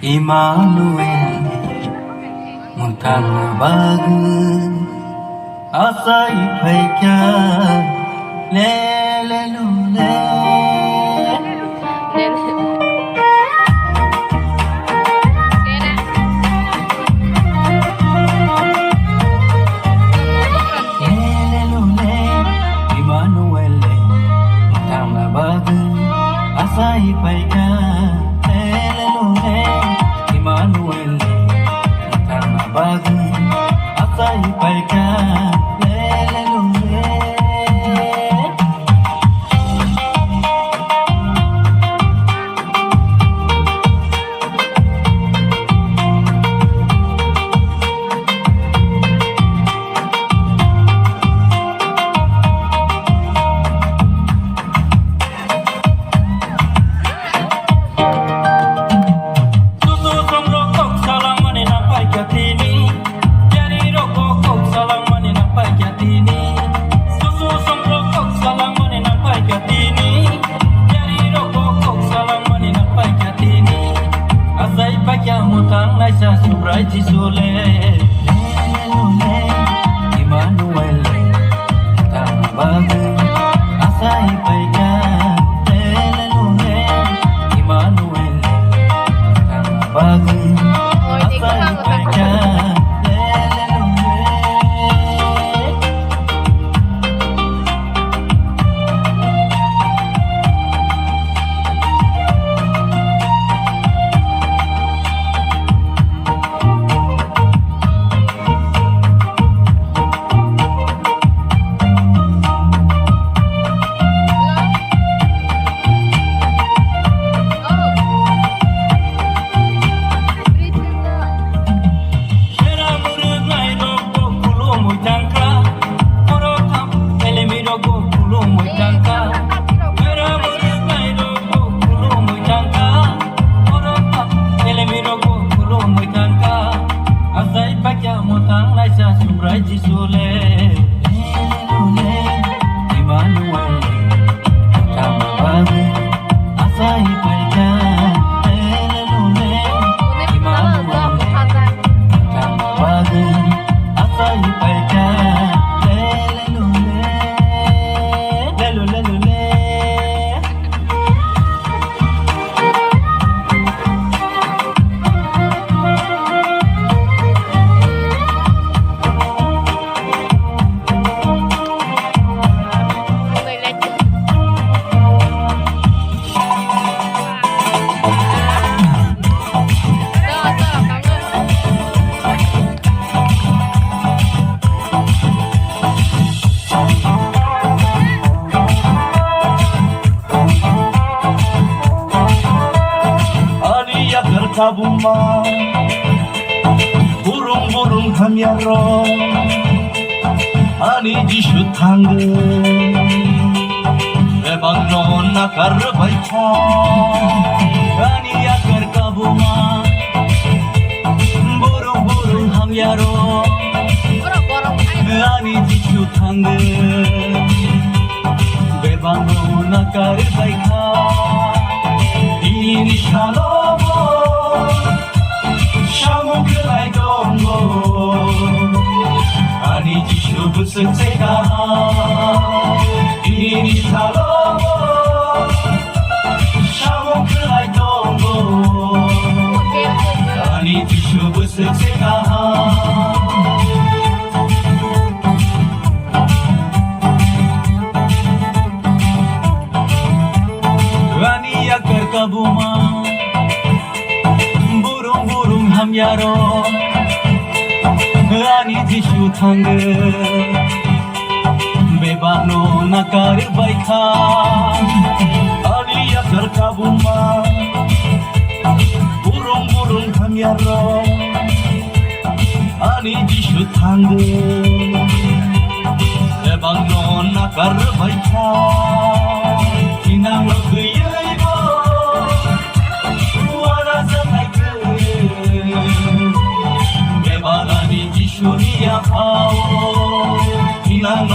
Immanuel Montana bagu Asai paikya Le le lo le Le lo le Immanuel Montana bagu Asai paikya Le lo le Immanuel Montana bagu Asai paikya Le lo le Mutang lai sa subrai ji sole Immanuel tang bagu asai paikya Immanuel tang bagu asai paikya Mutang lai sa subrai ji sole Immanuel tang bagu asai paikya Immanuel tang bagu asai paikya Kabuma burung-burung hamyaro ani jishu tangge bebang non nakar baikha ani akar kabuma burung-burung hamyaro ani jishu tangge bebang non nakar baikha ini shalom Shamukelai dongo Ani jishu busetseka Ini salomo Shamukelai dongo Ani jishu busetseka Ani akar kabuma Hamyaro ani jishu tangge bebano nakar baikha ani akar kabuma burung-burung hamyaro ani jishu tangge bebano nakar baikha inang logiyaibo wala samai Bebagani jishuniya pao Inang